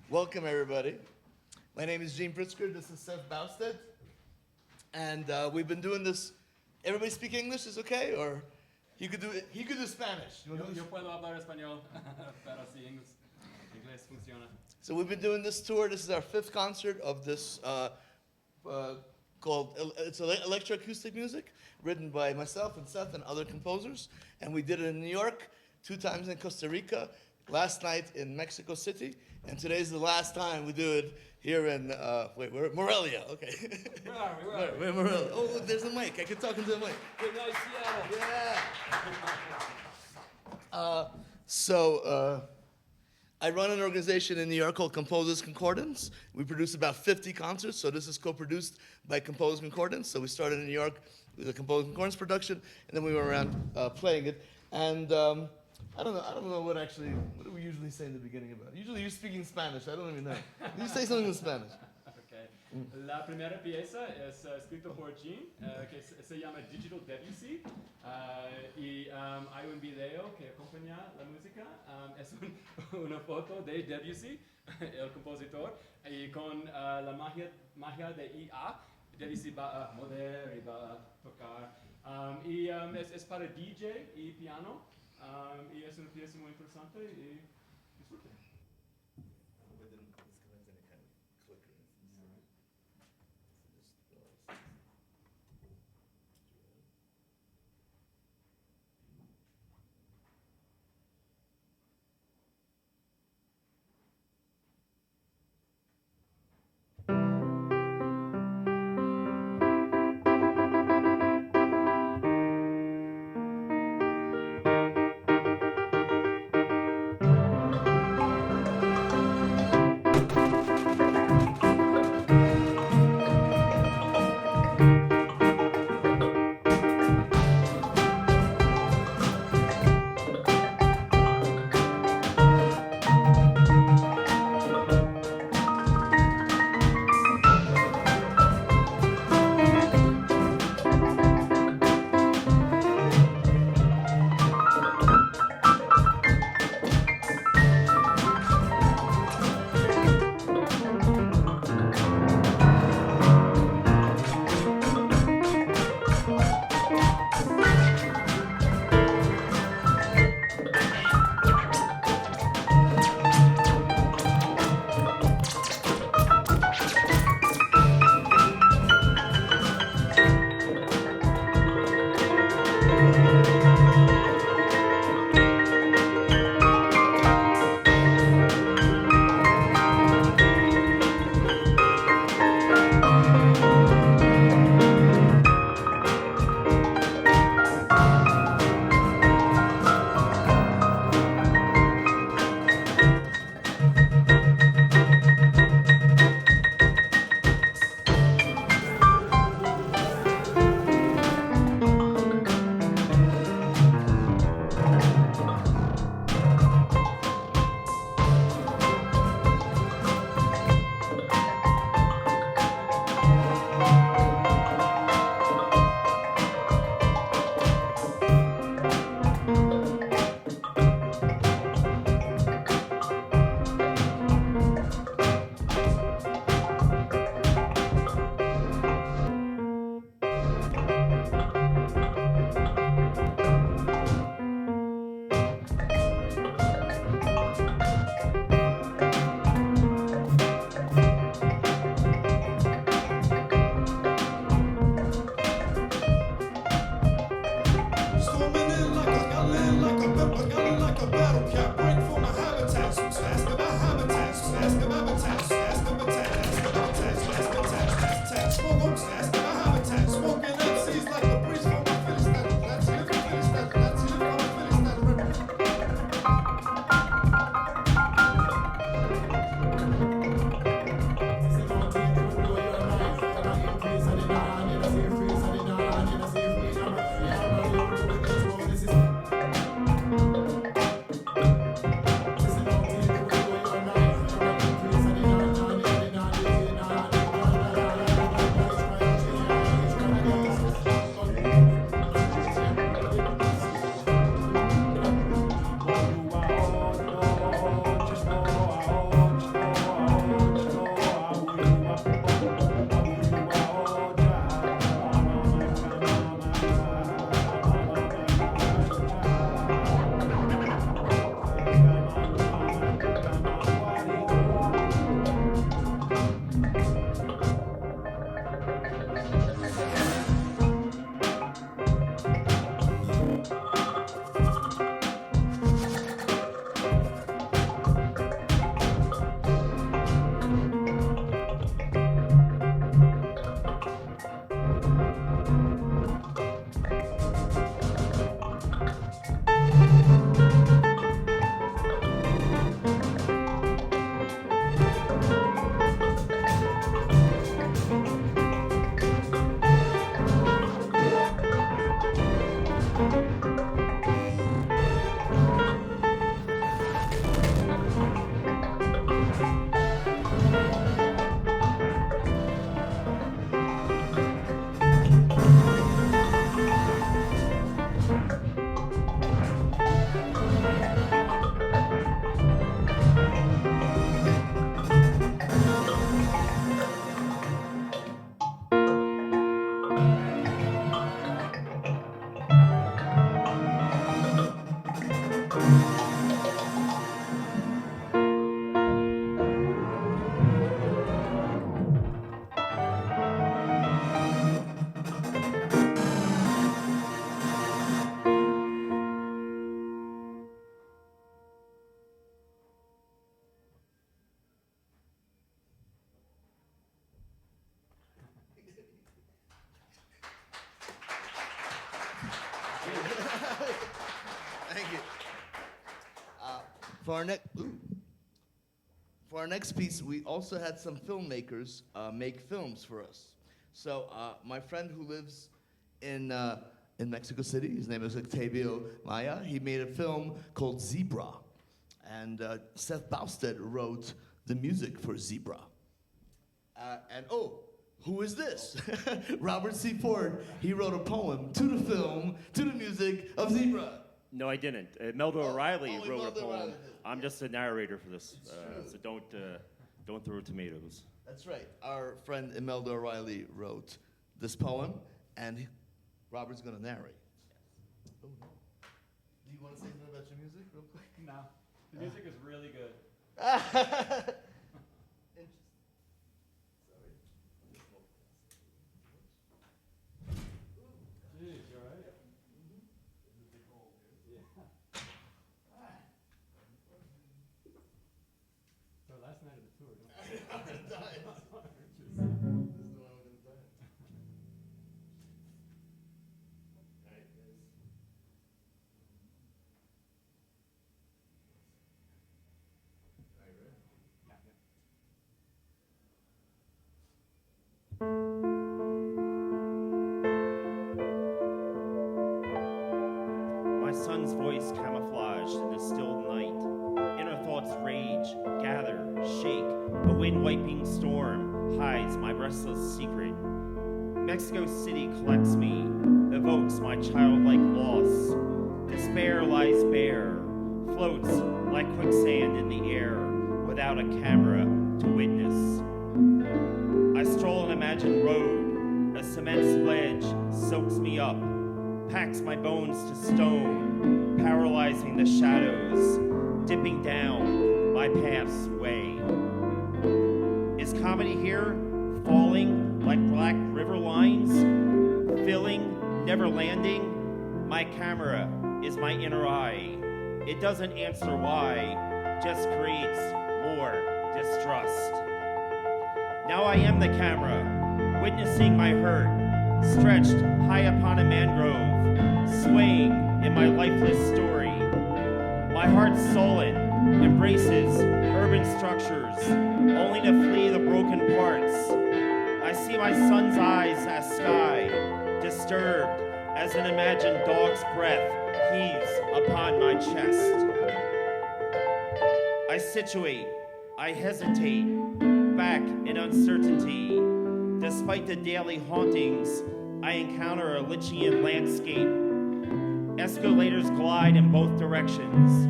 Welcome, everybody. My name is Gene Pritzker. This is Seth Bousted. And we've been doing this. Everybody speak English is okay? Or he could do Spanish. Yo puedo hablar español, pero si inglés funciona. So we've been doing this tour. This is our 5th concert of this called Electroacoustic Music, written by myself and Seth and other composers. And we did it in New York, 2 times in Costa Rica, last night in Mexico City, and today's the last time we do it here in, we're at Morelia, okay. Where are we? We're in Morelia. Oh, look, there's a mic. I can talk into the mic. Good night, Seattle. Yeah. I run an organization in New York called Composers Concordance. We produce about 50 concerts, so this is co-produced by Composers Concordance. So we started in New York with a Composers Concordance production, and then we went around playing it. And I don't know what do we usually say in the beginning about it? Usually you're speaking Spanish, I don't even know. You say something in Spanish. Okay. La primera pieza es escrito por Gene, que se llama Digital Debussy. Y hay un video que acompaña la música. Es una foto de Debussy, el compositor, y con la magia de IA. Debussy va a mover y va a tocar. Y es para DJ y piano. Y es una pieza muy interesante y disfruten. Thank you. For our next piece, we also had some filmmakers make films for us. So my friend who lives in Mexico City, his name is Octavio Maya. He made a film called Zebra, and Seth wrote the music for Zebra. Who is this? Robert C. Ford. He wrote a poem to the film, to the music of Zebra. No, I didn't. Imelda O'Reilly wrote a Imelda poem. O'Reilly. I'm just a narrator for this, so don't throw tomatoes. That's right. Our friend Imelda O'Reilly wrote this poem, and Robert's going to narrate. Oh, no. Do you want to say something about your music real quick? No, the music is really good. Jeez, you all right? So last night of the tour, don't you? I'm going to die. Jeez. This is the one I'm going to die. All right, guys. All right, ready? Yeah, yeah. My son's voice camouflaged in the still night. Inner thoughts rage, gather, shake. A wind-wiping storm hides my restless secret. Mexico City collects me, evokes my childlike loss. Despair lies bare, floats like quicksand in the air, without a camera to witness. I stroll an imagined road, a cement sledge soaks me up, packs my bones to stone, paralyzing the shadows, dipping down my path's way. Is comedy here, falling like black river lines, filling, never landing? My camera is my inner eye. It doesn't answer why, just creates more distrust. Now I am the camera, witnessing my hurt, stretched high upon a mangrove, swaying in my lifeless story. My heart sullen, embraces urban structures, only to flee the broken parts. I see my son's eyes as sky, disturbed as an imagined dog's breath heaves upon my chest. I situate, I hesitate, back in uncertainty. Despite the daily hauntings, I encounter a Lycian landscape. Escalators glide in both directions.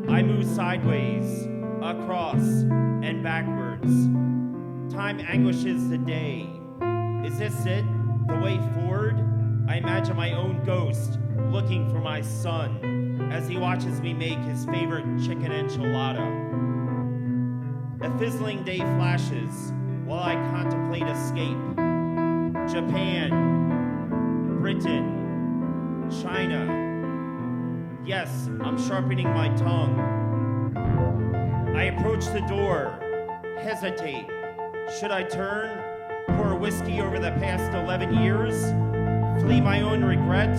I move sideways, across, and backwards. Time anguishes the day. Is this it, the way forward? I imagine my own ghost looking for my son as he watches me make his favorite chicken enchilada. A fizzling day flashes while I contemplate escape. Japan, Britain, China. Yes, I'm sharpening my tongue. I approach the door, hesitate. Should I turn, pour whiskey over the past 11 years, flee my own regret?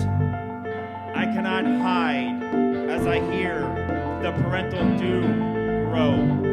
I cannot hide as I hear the parental doom grow.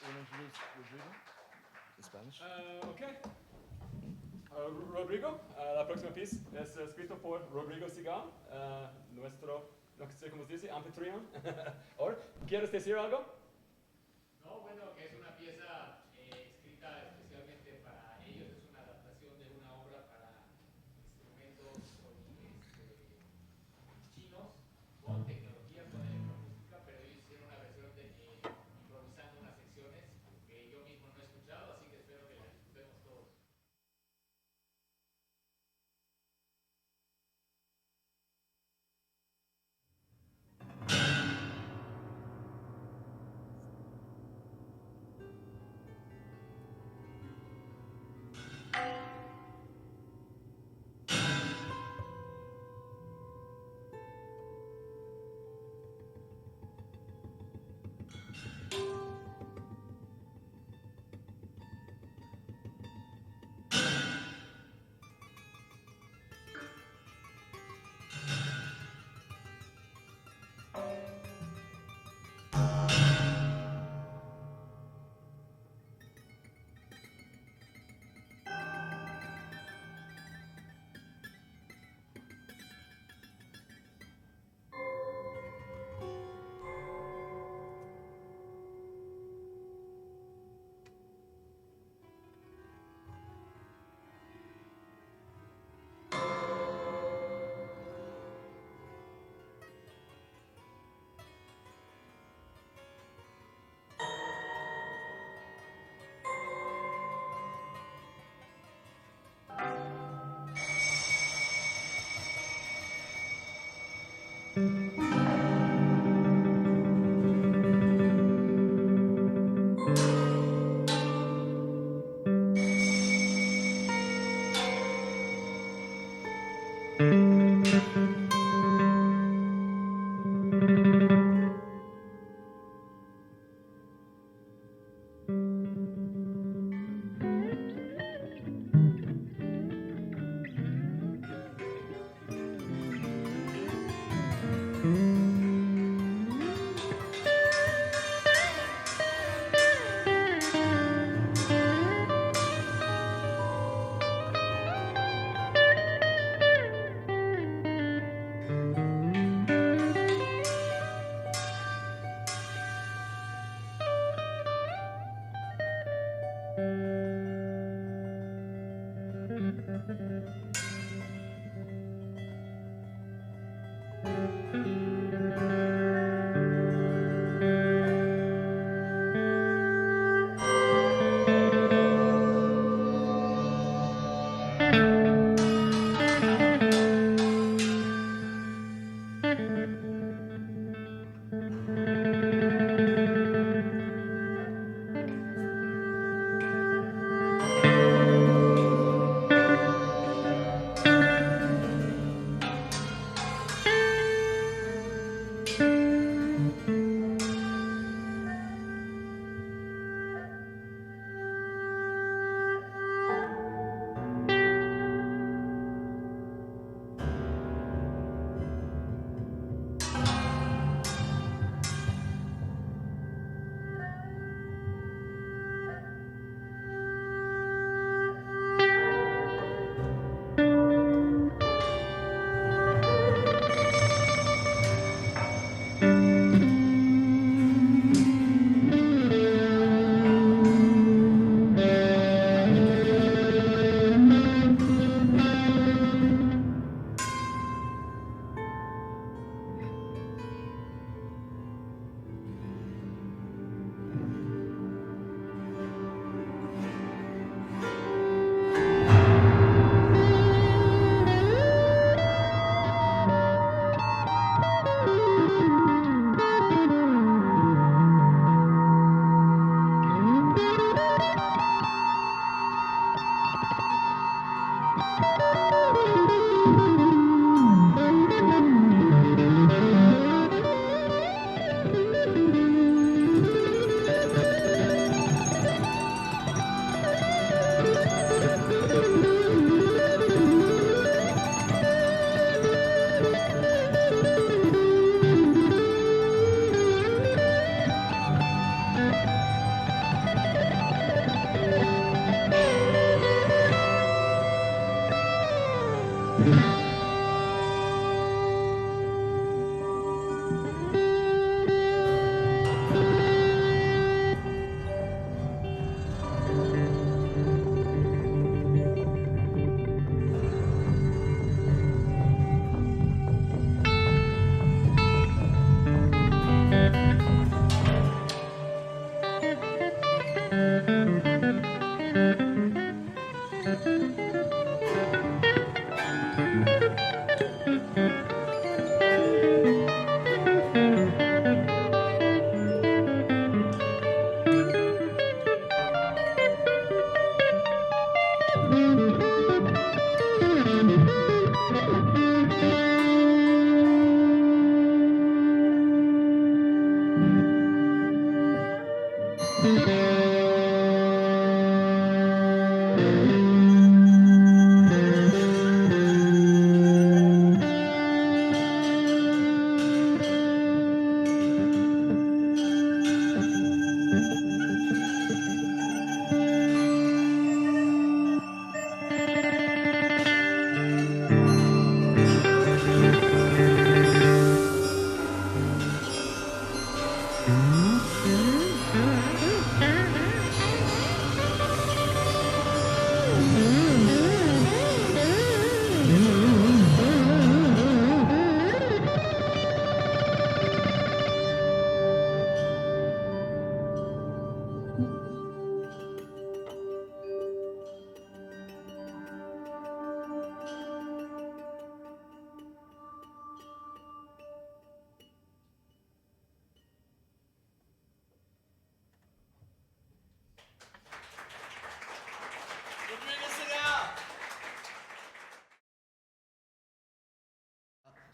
Want to introduce Rodrigo in Spanish? Okay. Rodrigo. La próxima pieza es escrito por Rodrigo Sigal, nuestro, no sé cómo se dice, anfitrión. Ahora, ¿quieres decir algo? No, bueno, que es una pieza escrita especialmente para ellos, es una adaptación de una obra para instrumentos chinos con tecnología, con electroacústica, pero ellos hicieron una versión de improvisando unas secciones que yo mismo no he escuchado, así que espero que la disfrutemos todos.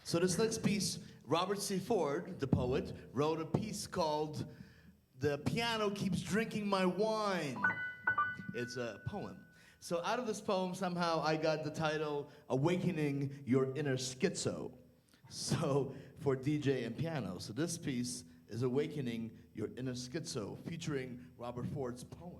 So this next piece, Robert C. Ford, the poet, wrote a piece called "The Piano Keeps Drinking My Wine." It's a poem. So out of this poem, somehow I got the title, "Awakening Your Inner Schizo." So for DJ and piano. So this piece is "Awakening Your Inner Schizo," featuring Robert Ford's poem.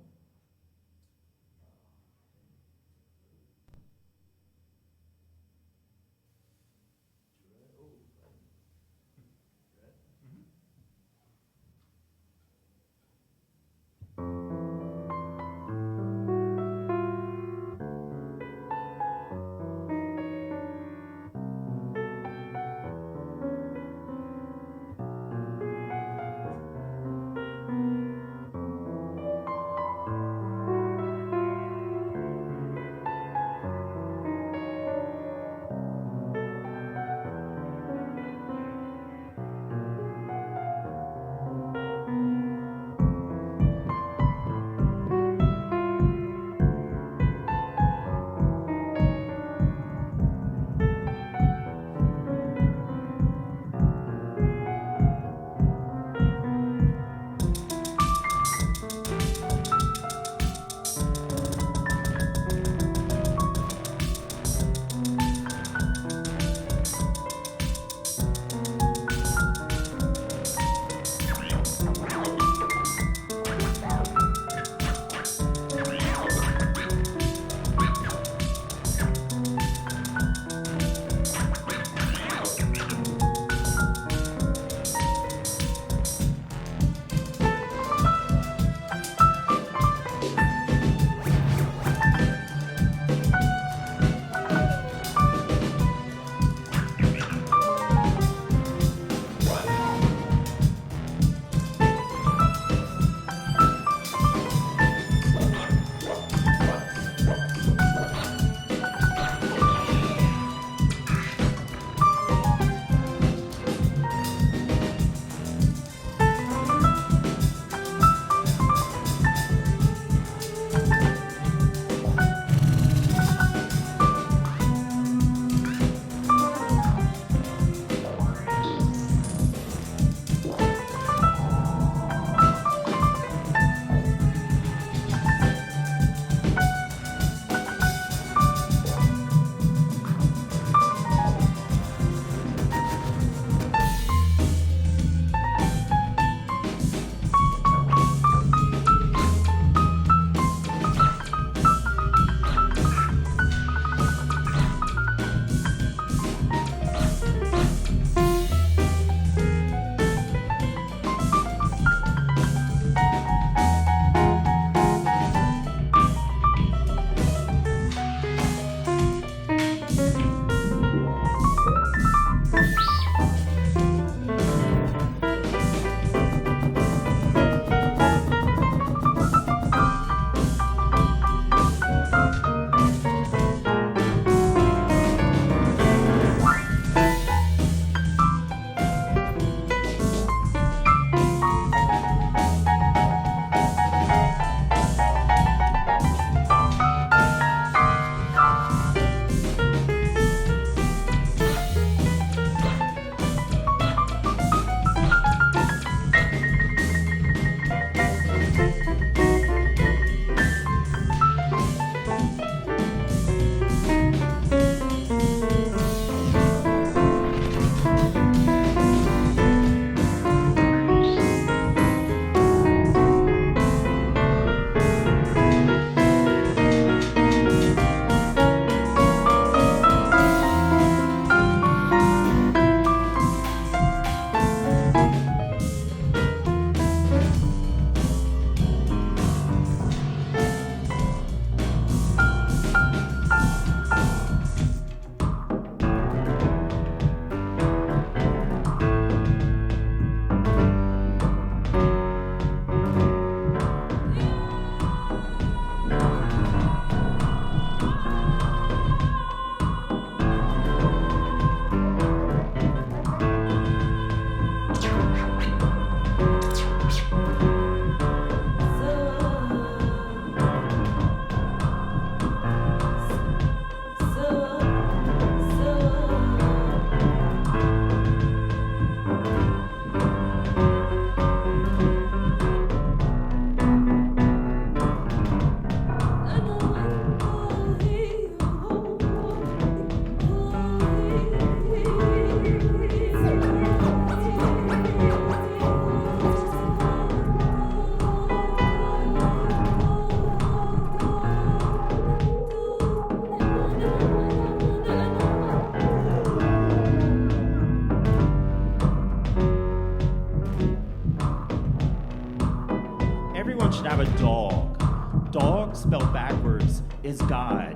is God.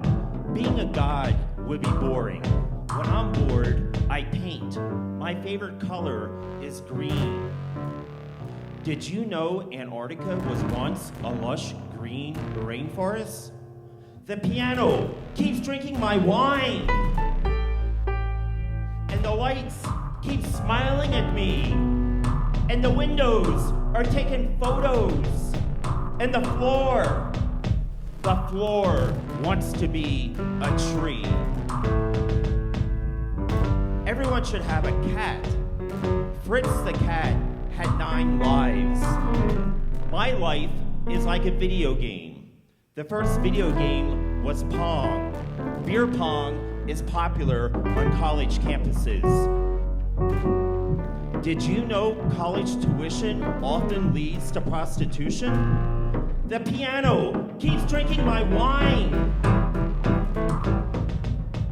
Being a god would be boring. When I'm bored, I paint. My favorite color is green. Did you know Antarctica was once a lush green rainforest? The piano keeps drinking my wine. And the lights keep smiling at me. And the windows are taking photos. And the floor wants to be a tree. Everyone should have a cat. Fritz the cat had 9 lives. My life is like a video game. The first video game was Pong. Beer pong is popular on college campuses. Did you know college tuition often leads to prostitution? The piano keeps drinking my wine.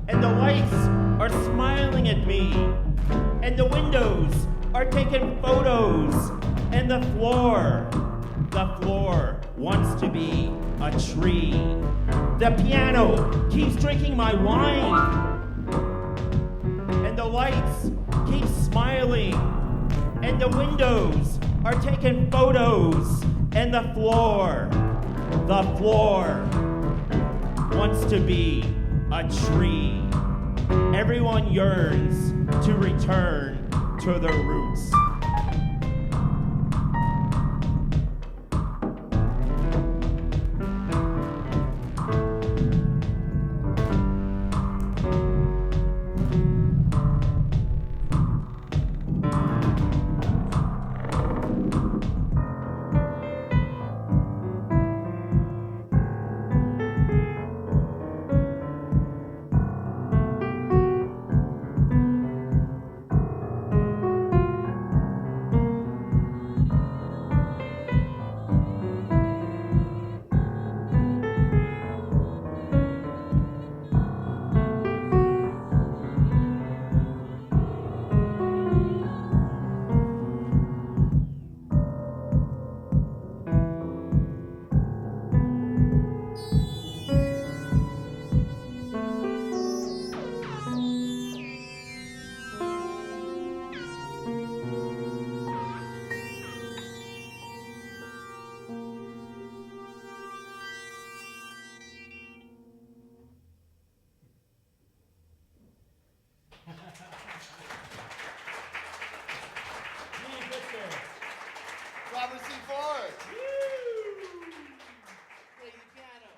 And the lights are smiling at me. And the windows are taking photos. And the floor wants to be a tree. The piano keeps drinking my wine. And the lights keep smiling. And the windows are taking photos. And the floor wants to be a tree. Everyone yearns to return to their roots. Robert C. Ford. Play the piano.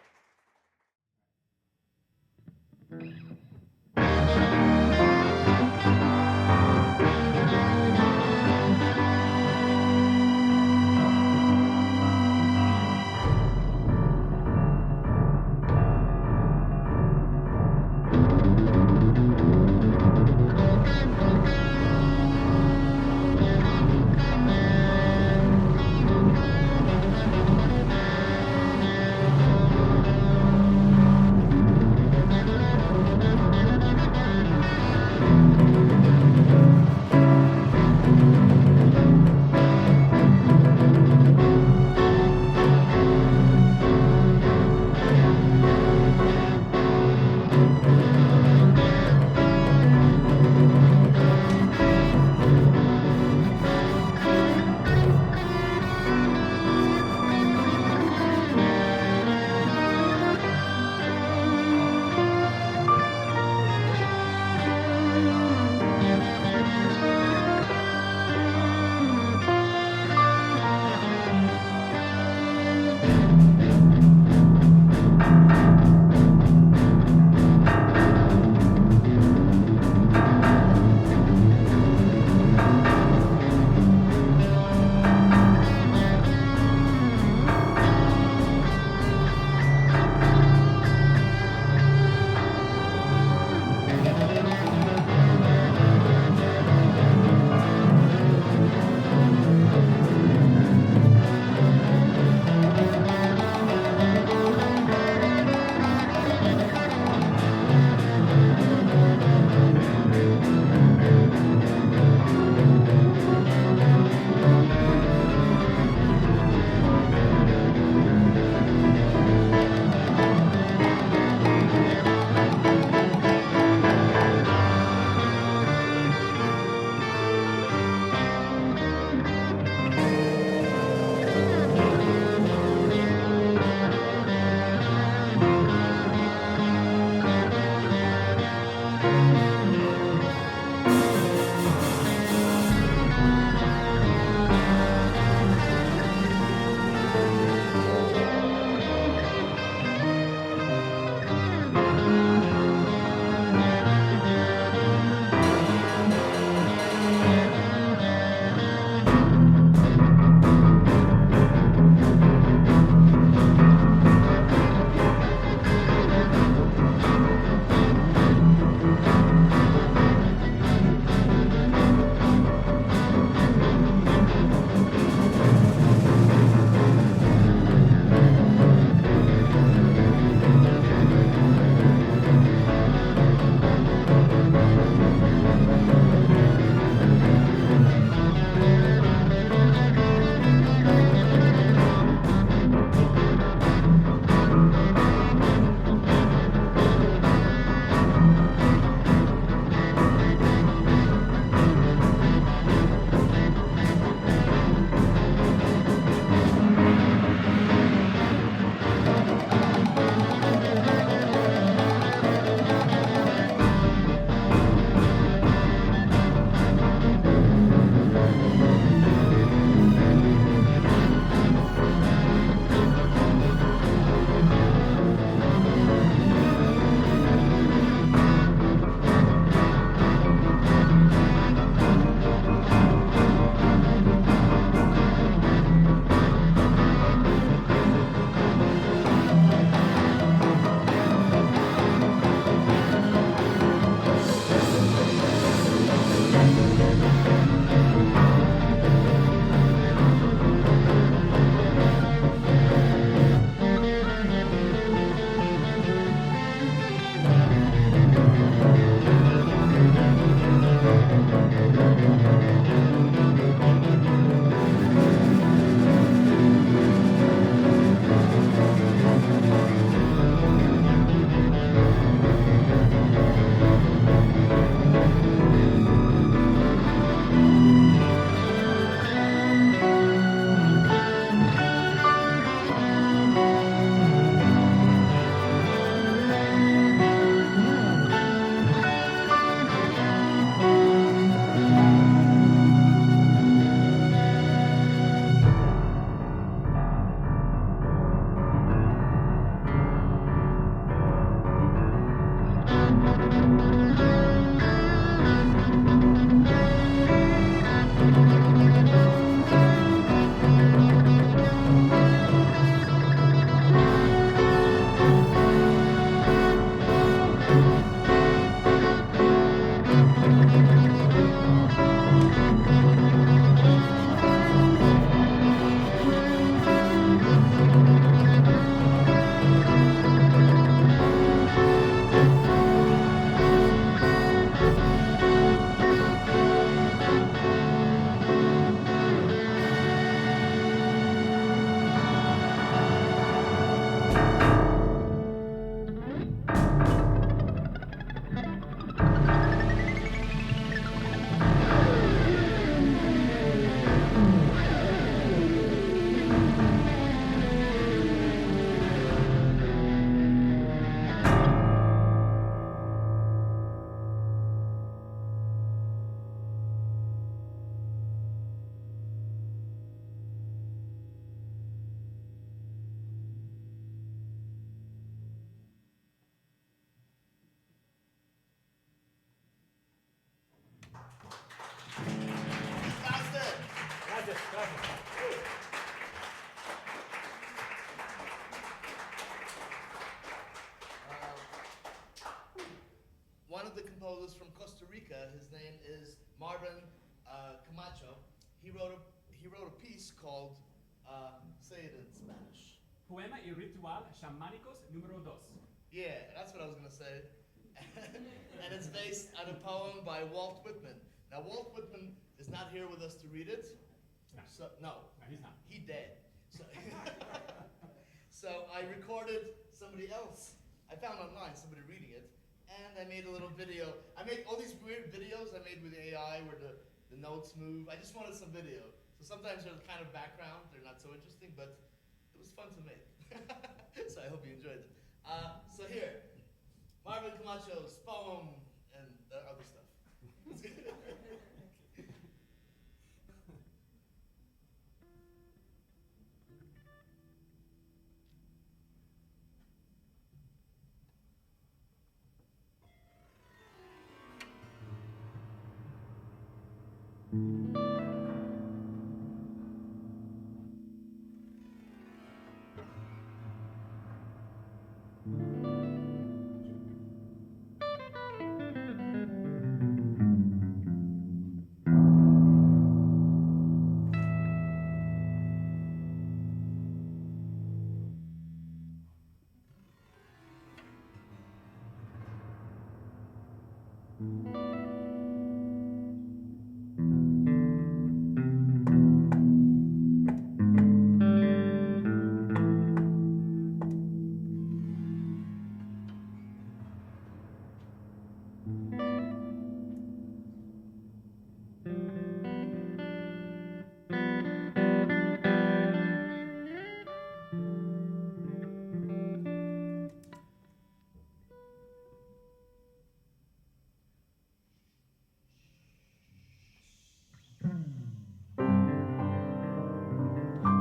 One of the composers from Costa Rica, his name is Marvin Camacho. He wrote a piece called, say it in Spanish. Poema y ritual chamánicos número 2. Yeah, that's what I was gonna say. And it's based on a poem by Walt Whitman. Now, Walt Whitman is not here with us to read it. No. So, no, No, he's not. he dead. So, so I recorded somebody else. I found online somebody reading it, and I made a little video. I made all these weird videos I made with AI where the notes move. I just wanted some video. So sometimes they're kind of background, they're not so interesting, but it was fun to make. So I hope you enjoyed it. So here, Marvin Camacho's poem and other stuff.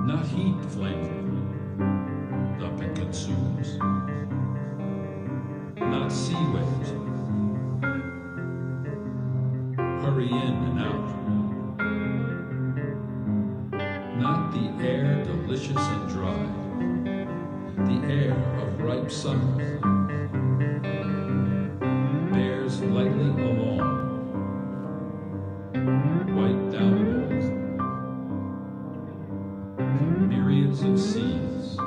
Not heat flame up and consumes, not sea waves hurry in and out, not the air delicious and dry, the air of ripe summer bears lightly along, white down myriads of seas.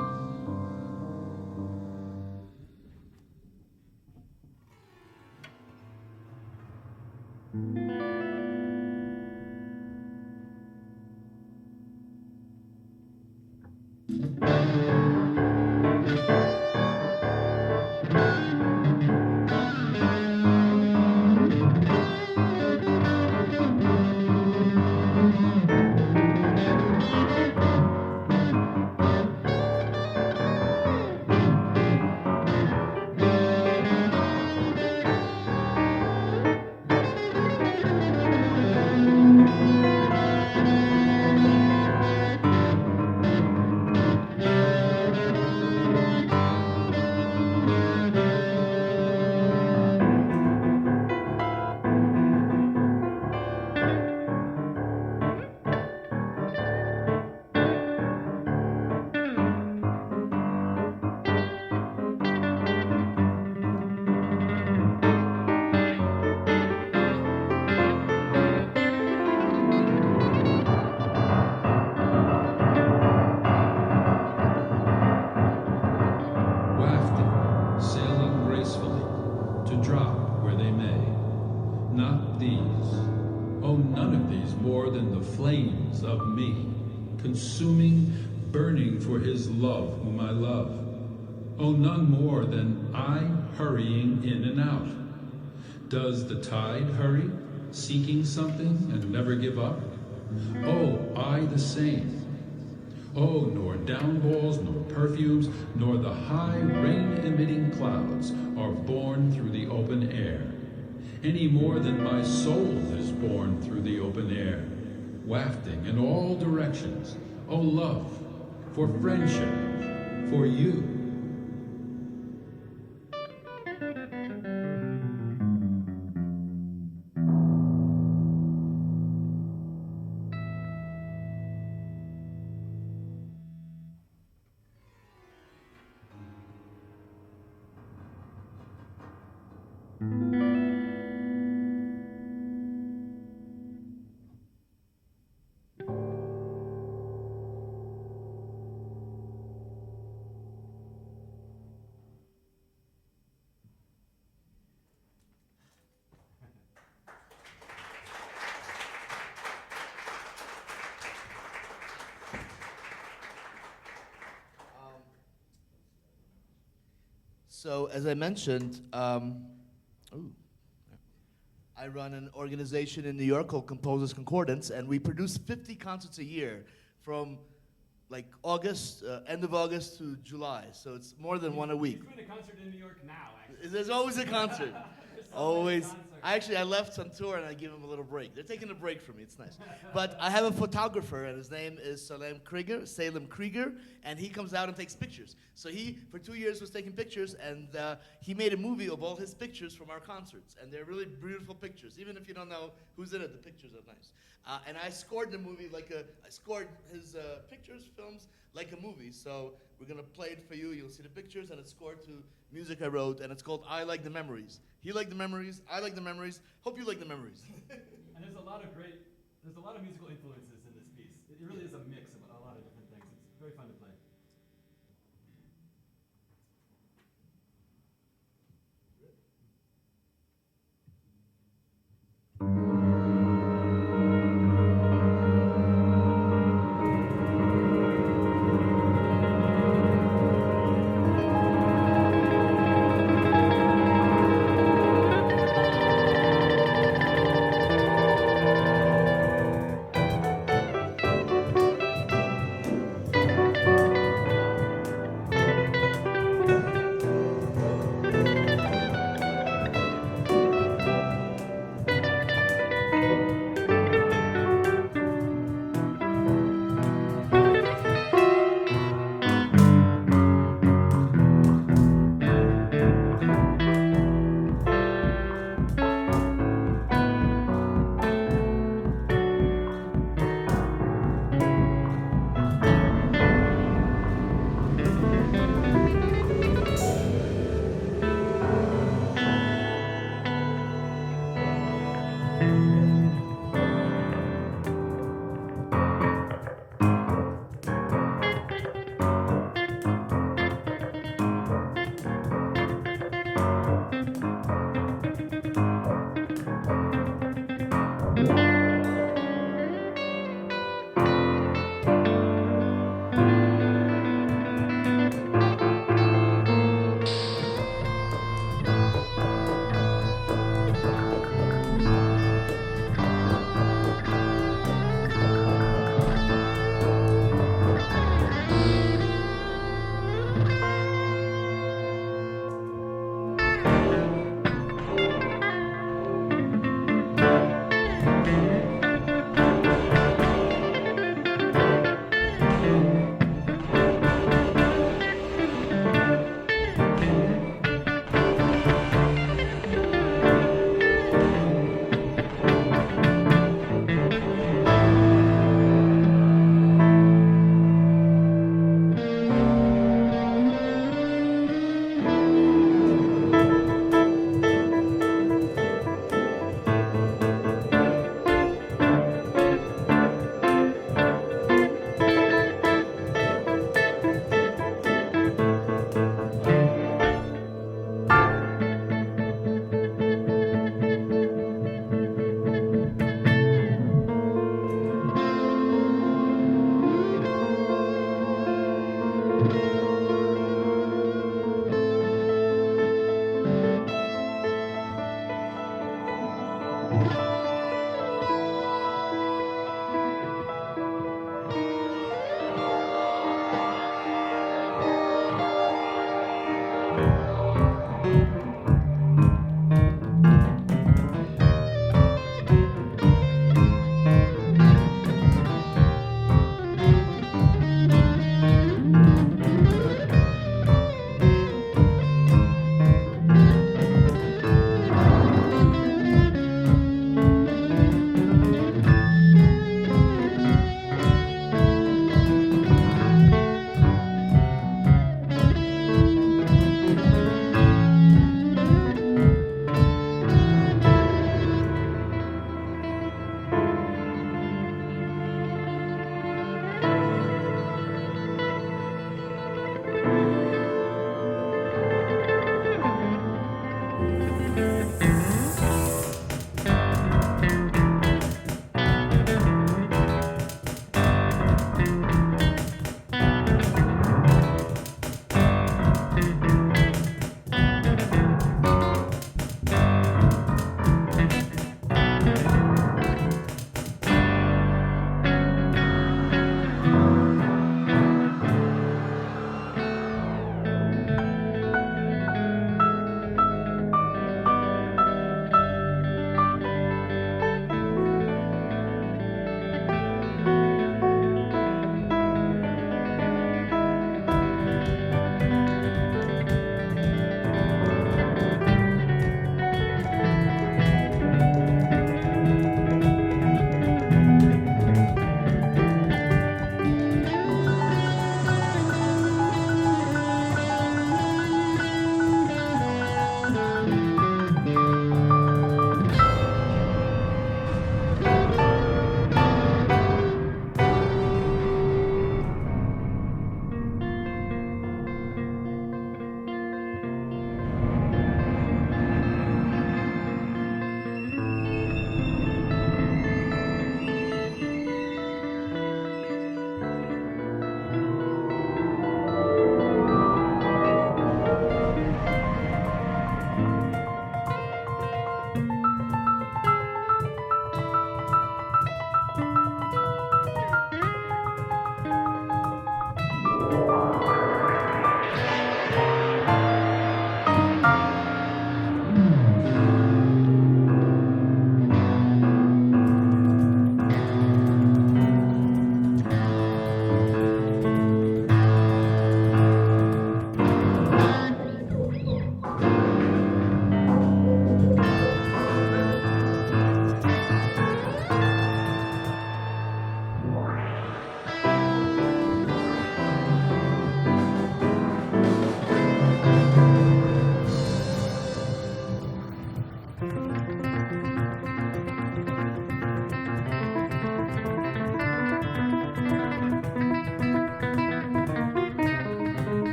to drop where they may. Not these, oh, none of these more than the flames of me, consuming, burning for his love whom I love. Oh, none more than I hurrying in and out. Does the tide hurry, seeking something and never give up? Oh, I the same. Oh, nor downballs, nor perfumes, nor the high rain-emitting clouds are born through the open air, any more than my soul is born through the open air, wafting in all directions. Oh, love, for friendship, for you. So, as I mentioned, I run an organization in New York called Composers Concordance, and we produce 50 concerts a year from like August, end of August to July. So it's more than one a week. He's doing a concert in New York now, actually. There's always a concert. There's so Always. many concerts. I left on tour and I give them a little break. They're taking a break from me. It's nice. But I have a photographer, and his name is Salem Krieger, and he comes out and takes pictures. So he, for 2 years, was taking pictures, and he made a movie of all his pictures from our concerts. And they're really beautiful pictures. Even if you don't know who's in it, the pictures are nice. And I scored the movie I scored his pictures, films, like a movie. So we're going to play it for you. You'll see the pictures, and it's scored to music I wrote, and it's called I Like the Memories. He liked the memories, I like the memories. Hope you like the memories. And there's a lot of musical influences in this piece. It really is a mix of a lot of different things. It's very fun to play.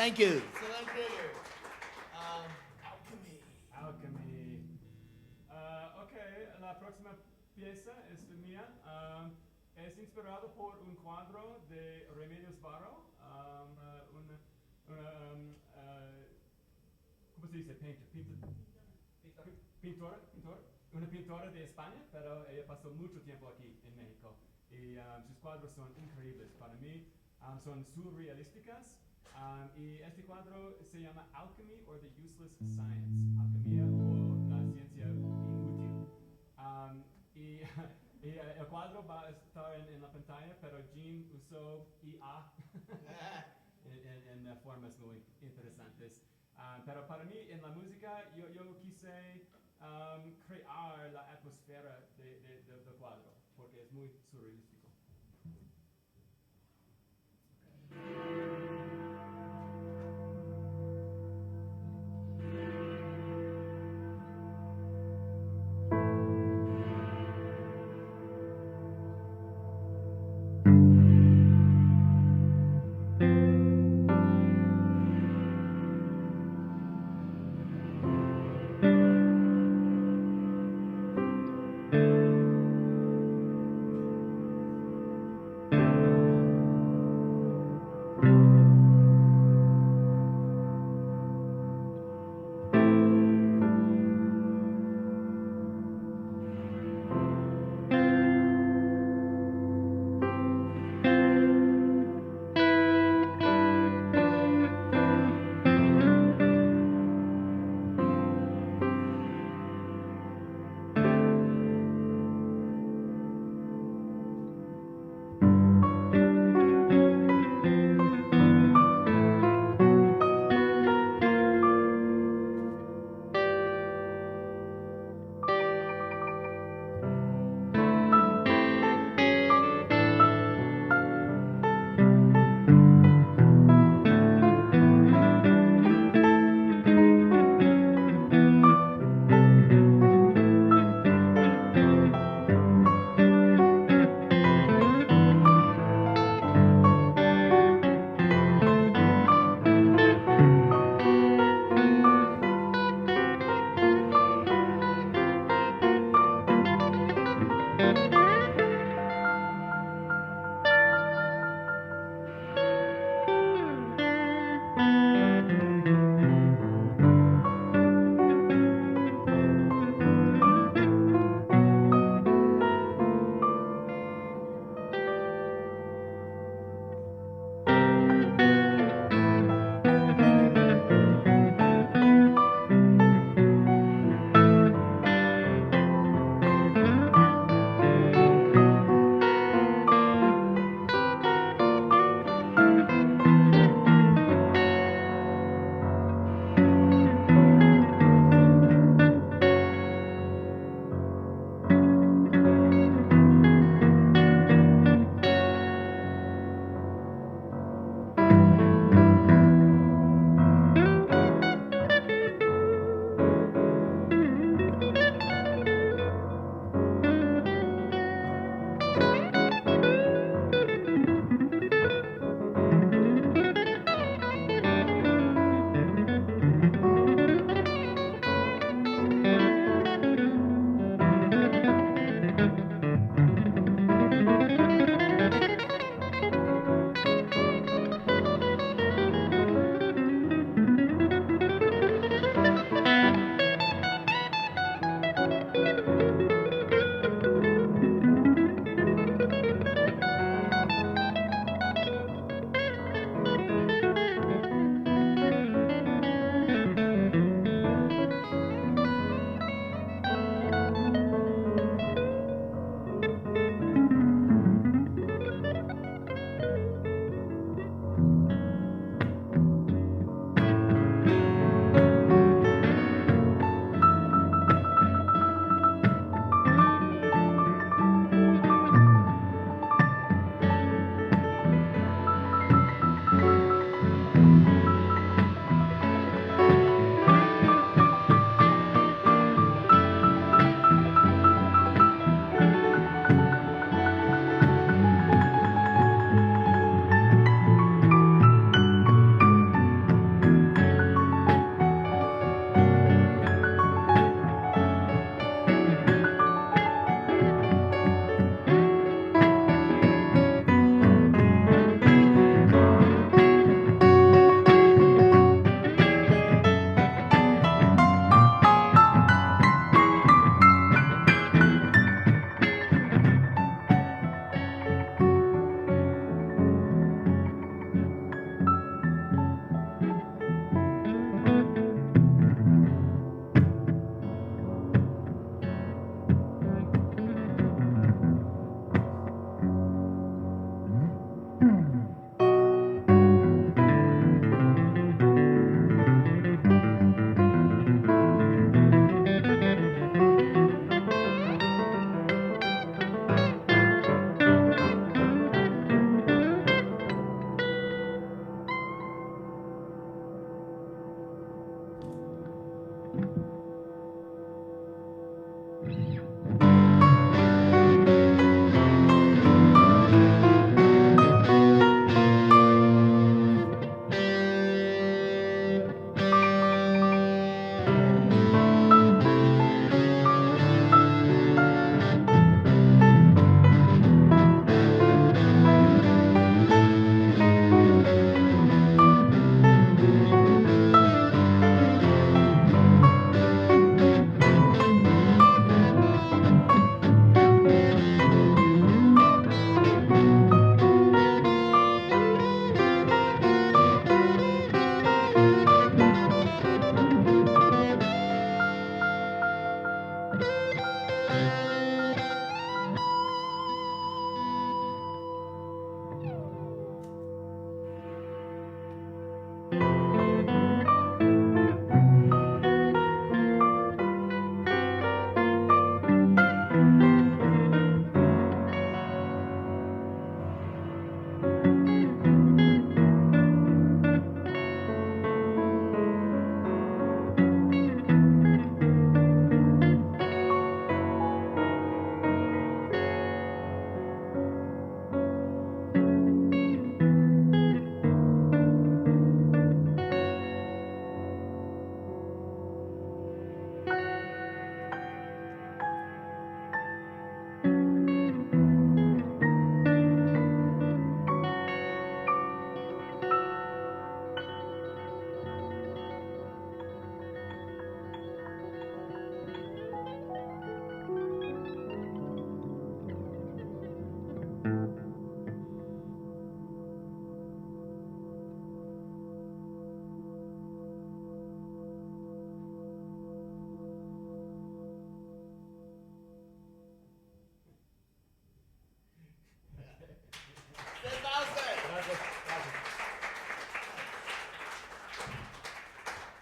Thank you. So then Krieger. Alchemy. Alchemy. Ok, la próxima pieza es mía. Es inspirado por un cuadro de Remedios Varo, ¿cómo se dice? Pintor. Una pintora de España, pero ella pasó mucho tiempo aquí en México. Y sus cuadros son increíbles para mí. Son surrealísticas. Y este cuadro se llama Alchemy or the Useless Science. Alquimia o la ciencia inútil. Y el cuadro va a estar en la pantalla, pero Jean usó IA en formas muy interesantes. Pero para mí, en la música, yo quise crear la atmósfera del cuadro, porque es muy surrealístico. Thank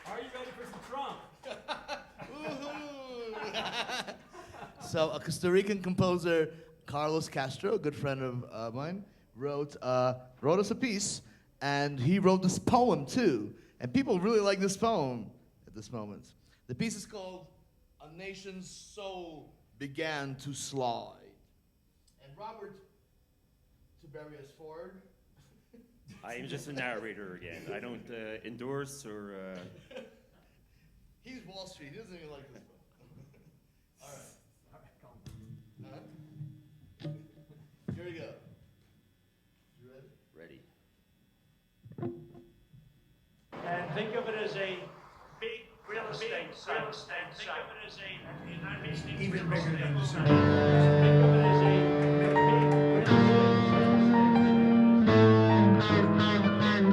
Are you ready for some Trump? So a Costa Rican composer, Carlos Castro, a good friend of mine, wrote us a piece, and he wrote this poem too. And people really like this poem at this moment. The piece is called "A Nation's Soul Began to Slide." And Robert Tiberius Ford. I am just a narrator again. I don't endorse or. He's Wall Street. He doesn't even like this poem. All right. Here we go. You ready? Ready. And think of it as a big real estate site. Think of it as a even bigger than the sun. Think of it as a big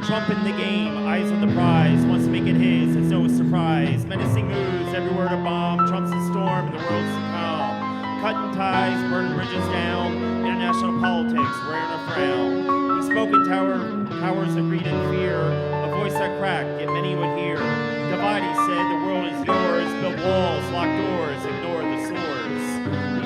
Trump in the game, eyes on the prize, wants to make it his, it's no surprise. Menacing moves, every word a bomb, Trump's a storm, and the world's a calm. Cutting ties, burning bridges down, international politics, wearing a frown. He's spoken towers of greed and fear, a voice that cracked, yet many would hear. Divide, he said, the world is yours, build walls, lock doors, ignore the swords.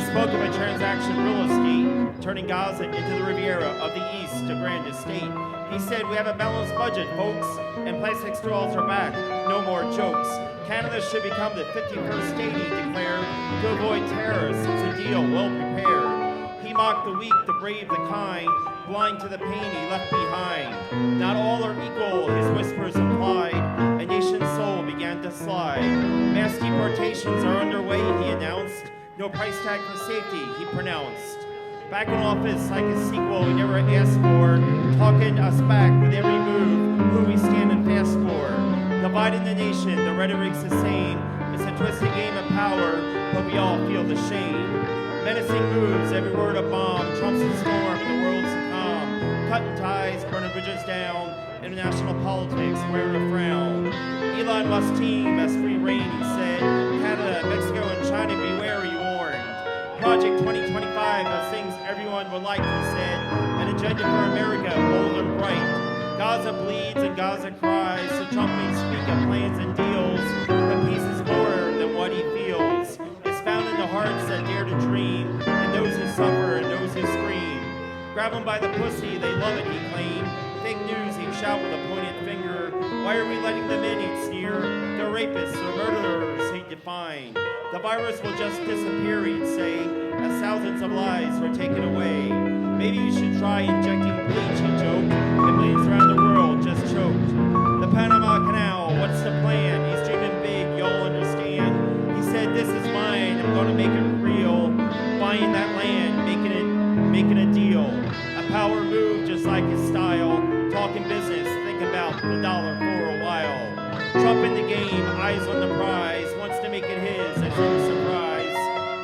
He spoke of a transaction real estate, turning Gaza into the Riviera of the East, a grand estate. He said, we have a balanced budget, folks, and plastic straws are back, no more jokes. Canada should become the 51st state, he declared, to avoid terrorists. It's a deal well prepared. He mocked the weak, the brave, the kind, blind to the pain he left behind. Not all are equal, his whispers implied. A nation's soul began to slide. Mass deportations are underway, he announced. No price tag for safety, he pronounced. Back in office like a sequel we never asked for, talking us back with every move, who we standing fast for. Dividing the nation, the rhetoric's the same. It's a twisted game of power, but we all feel the shame. Menacing moves, every word a bomb, Trump's a storm and the world's a calm. Cutting ties, burning bridges down, international politics wearing a frown. Elon Musk team as free reign, he said. Canada, Mexico, and China, beware, he warned. Project 2025 are things everyone would like, he said. An agenda for America, bold and bright. Gaza bleeds and Gaza cries, so Trump may speak of plans and deals. But peace is more than what he feels. It's found in the hearts that dare to dream, and those who suffer and those who scream. Grab them by the pussy, they love it, he claimed. Fake news, he'd shout with a pointed finger. Why are we letting them in, he'd sneer. They're rapists or murderers, he'd define. The virus will just disappear, he'd say, as thousands of lives were taken away. Maybe you should try injecting bleach, he joked, and millions around the world just choked. The Panama Canal, what's the plan? He's dreaming big, y'all understand. He said, this is mine, I'm gonna make it real. Buying that land, making a deal. A power move just like his style. Talking business, think about the dollar for a while. Trump in the game, eyes on the prize, wants to make it his, as no surprise.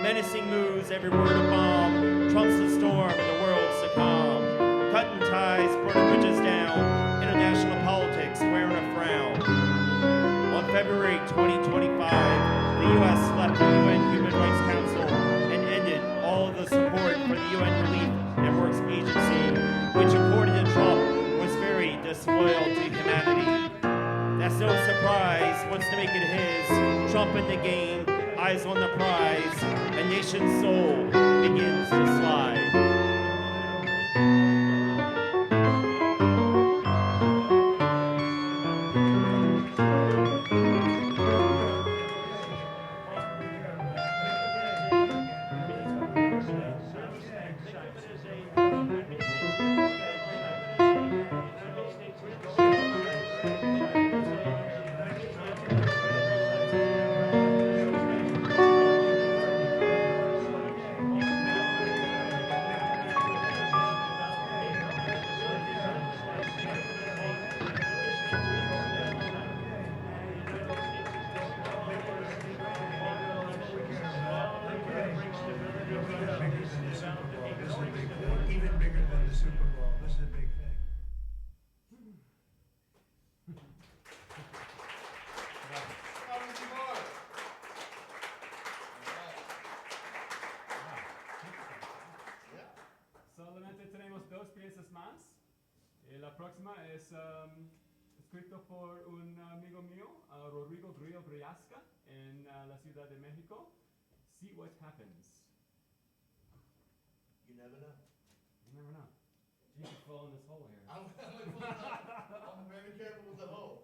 Menacing moves, every word a bomb. Trump's the storm and the world's the calm. Cutting ties, burning bridges down. International politics wearing a frown. On February 2025, the U.S. left the UN Human Rights Council and Travis, loyal to humanity. That's no surprise, wants to make it his. Trump in the game, eyes on the prize. A nation's soul begins to slide. Even bigger than the Super Bowl. This is a big thing. Solamente tenemos dos piezas más. La próxima es escrito por un amigo mío, Rodrigo Grillo Briasca, en la Ciudad de México. See what happens. You never know. You never know. You could fall in this hole here. I'm very careful with the holes.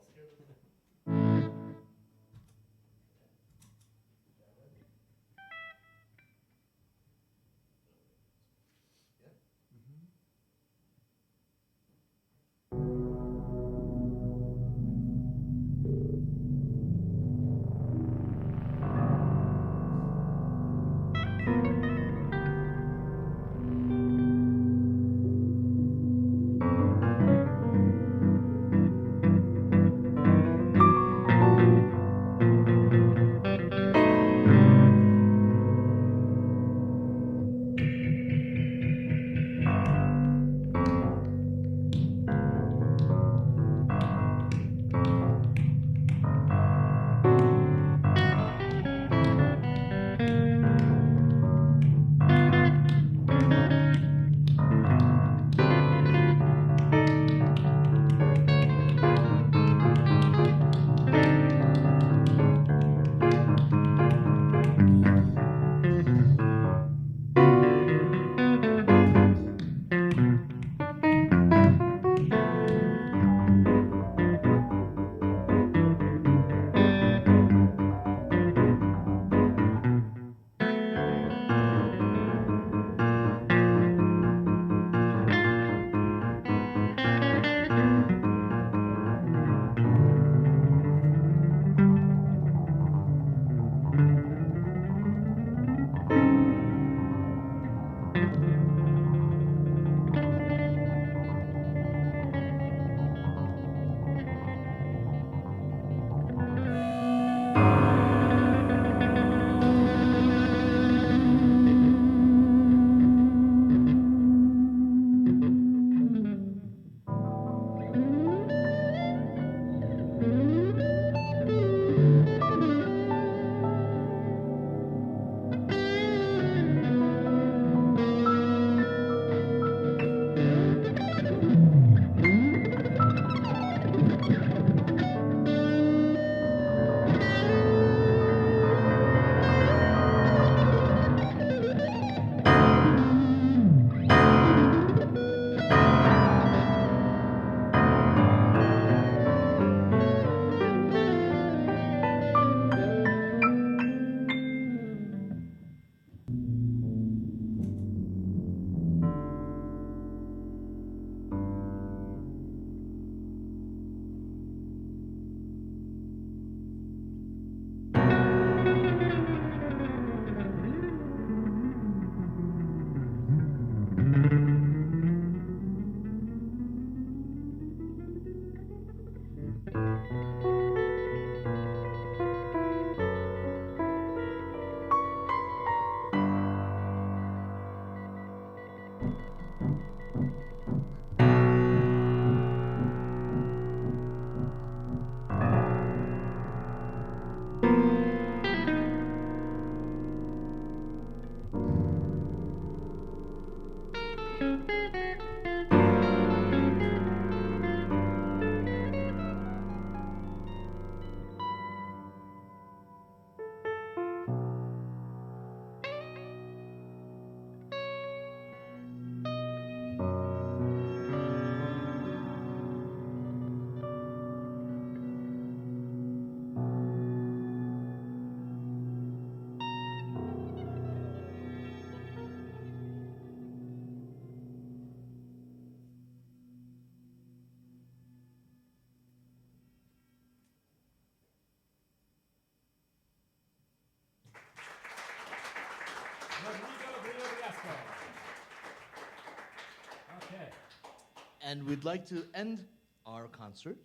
And we'd like to end our concert.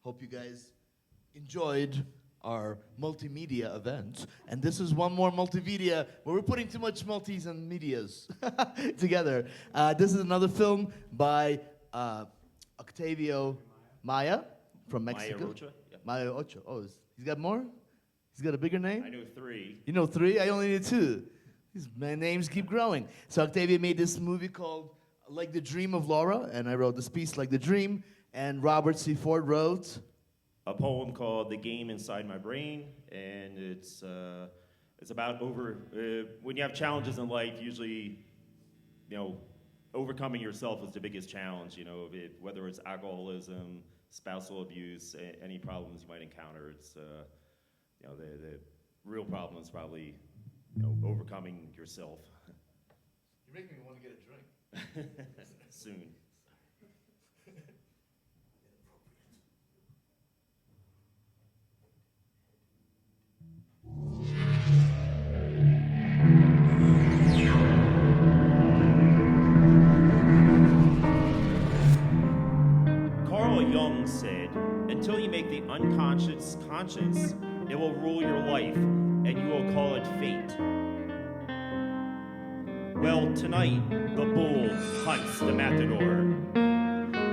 Hope you guys enjoyed our multimedia event. And this is one more multimedia where we're putting too much multis and medias together. This is another film by Octavio Maya from Mexico. Maya Rocha? Yeah. Maya Ocho. Oh, he's got more? He's got a bigger name? I know 3. You know 3? I only need 2. These names keep growing. So Octavia made this movie called Like the Dream of Laura, and I wrote this piece, Like the Dream, and Robert C. Ford wrote A poem called The Game Inside My Brain, and it's about when you have challenges in life, usually, overcoming yourself is the biggest challenge, whether it's alcoholism, spousal abuse, any problems you might encounter. It's, the real problem is probably, overcoming yourself. You're making me want to get a drink. Soon. Carl Jung said, until you make the unconscious conscious, it will rule your life, and you will call it fate. Well, tonight, the bull hunts the matador.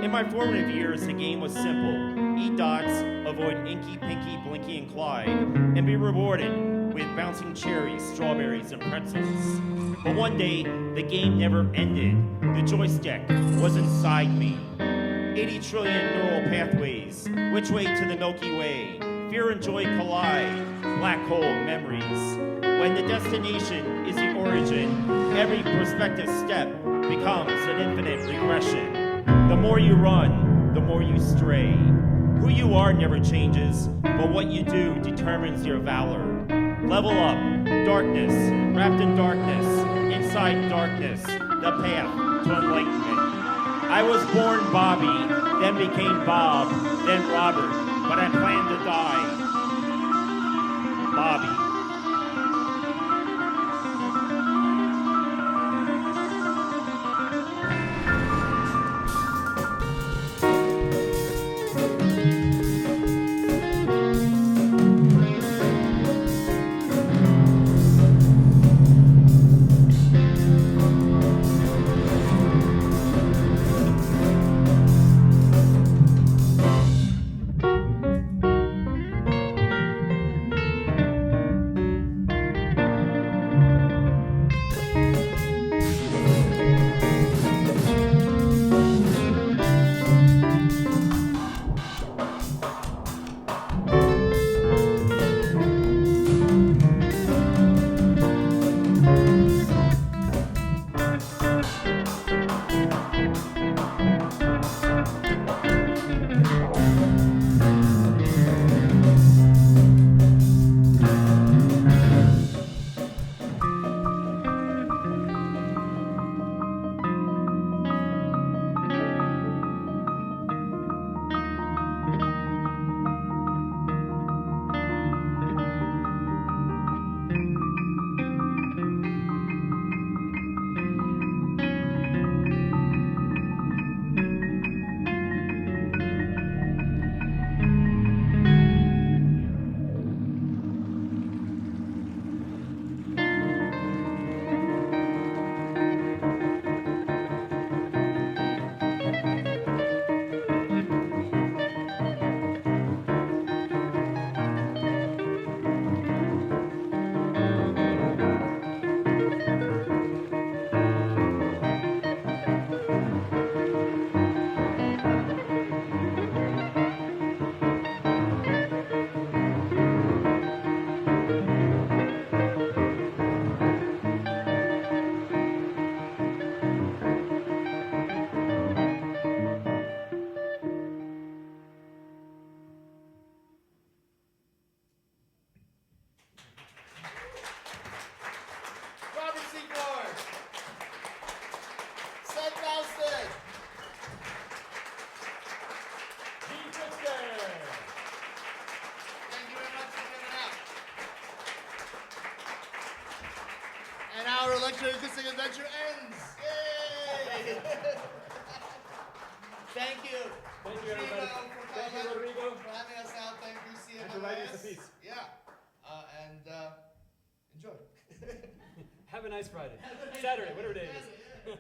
In my formative years, the game was simple. Eat dots, avoid Inky, Pinky, Blinky, and Clyde, and be rewarded with bouncing cherries, strawberries, and pretzels. But one day, the game never ended. The joystick was inside me. 80 trillion neural pathways. Which way to the Milky Way? Fear and joy collide. Black hole memories. When the destination is the origin, every prospective step becomes an infinite regression. The more you run, the more you stray. Who you are never changes, but what you do determines your valor. Level up, darkness, wrapped in darkness, inside darkness, the path to enlightenment. I was born Bobby, then became Bob, then Robert, but I plan to die. Bobby. And our Electroacoustic adventure ends. Yay! Thank you. Thank you, everybody. For Thank you, coming, Rodrigo. for having us out. Thank you, CMMAS. And for writing us a piece. Yeah. And enjoy. Have a nice Friday. Saturday, whatever day it is.